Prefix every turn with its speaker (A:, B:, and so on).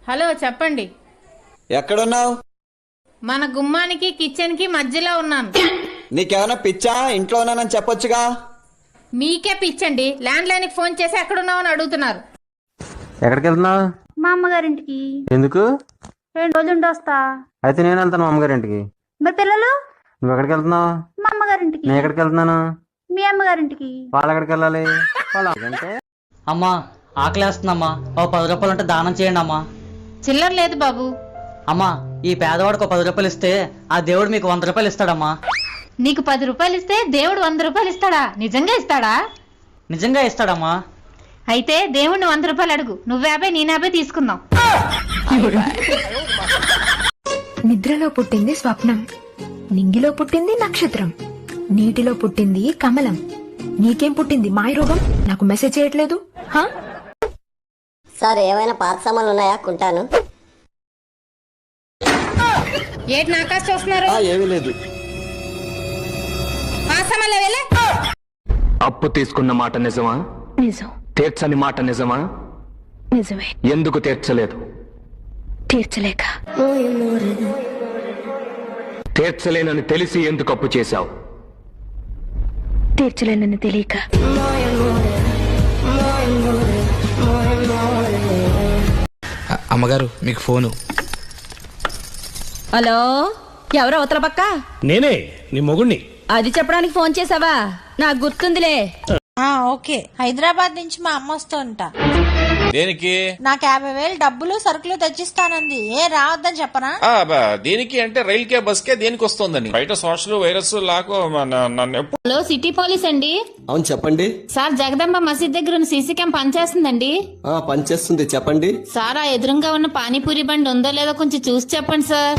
A: Hello చెప్పండి.
B: ఎక్కడున్నావు?
A: మన గుమ్మానికి కిచెన్ కి మధ్యలో ఉన్నాను.
B: నీకేమైనా పిచ్చా? ఇంట్లో ఉన్నానని చెప్పొచ్చుగా.
A: మీకే పిచ్చండి, ల్యాండ్ లైన్ కి ఫోన్ చేసి ఎక్కడున్నావు అని అడుగుతున్నారు.
C: ఎక్కడికి వెళ్తున్నావు?
D: మా అమ్మగారింటికి.
C: ఎందుకు?
D: 2 రోజులు ఉండి వస్తా.
C: అయితే నేను వెళ్తాను మా అమ్మగారింటికి.
D: మరి పిల్లలు?
C: నువ్వు ఎక్కడికి వెళ్తున్నావు?
D: మా అమ్మగారింటికి.
C: నేను ఎక్కడికి వెళ్తున్నాను?
D: మీ అమ్మగారింటికి.
C: వాళ్ళు ఎక్కడికి వెళ్ళాలి? అంటే
E: అమ్మా ఆకలేస్తుందమ్మా, ఓ 10 రూపాయలు ఉంటే దానం చేయండి అమ్మా.
A: చిల్లర లేదు బాబు.
E: అమ్మా ఈ పేదవాడికి 10 రూపాయలు ఇస్తే ఆ దేవుడు మీకు 100 రూపాయలు ఇస్తాడమ్మా.
A: నీకు 10 రూపాయలు ఇస్తే దేవుడు 100 రూపాయలు ఇస్తాడా? నిజంగా ఇస్తాడా?
E: నిజంగా ఇస్తాడమ్మా.
A: అయితే దేవుడిని 100 రూపాయలు అడుగు. నువ్వు 50 నేను 50 తీసుకుందాం.
F: నిద్రలో పుట్టింది స్వప్నం, నింగిలో పుట్టింది నక్షత్రం, నీటిలో పుట్టింది కమలం. నీకేం పుట్టింది మాయరోగం? నాకు మెసేజ్ చేయట్లేదు.
G: సార్ ఏమైనా పాత సామాన్లు ఉన్నాయా? కుంటాను.
A: ఏంటి నాకాశ చూస్తున్నారు?
B: ఏమీ లేదు.
A: పాసమల్లే వెళ్ళే.
H: అప్పు తీసుకున్న మాట నిజమా?
F: నిజం.
H: తీర్చని మాట నిజమా?
F: నిజమే.
H: ఎందుకు తీర్చలేదు?
F: తీర్చలేక.
H: తీర్చలేనని తెలిసి ఎందుకు అప్పు చేశావు?
F: తీర్చలేనని తెలియక.
I: అమ్మగారు మీకు ఫోను.
J: హలో, ఎవరో అవతల పక్క?
I: నేనే నీ మొగుణ్ణి.
J: అది చెప్పడానికి ఫోన్ చేసావా? నాకు గుర్తుందిలే.
K: ఓకే, హైదరాబాద్ నుంచి మా అమ్మ వస్తుంట.
I: దేనికి?
K: నాకు 50,000 డబ్బులు సరుకులు తెచ్చిస్తానంది. రావద్దని చెప్పనా?
I: దేనికి అంటే రైల్కే బస్కే దేనికి వస్తుందని. బయట సోషల్ వైరస్ లాకో నన్ను.
A: హలో, సిటీ పోలీస్ అండి.
B: అవును చెప్పండి.
A: సార్, జగదంబ మసీద్ దగ్గర ఉన్న సీసీ క్యామ్ పనిచేస్తుందండి.
B: పనిచేస్తుంది చెప్పండి.
A: సార్, ఆ ఎదురుగా ఉన్న పానీపూరి బండి ఉందో లేదో కొంచెం చూసి చెప్పండి సార్.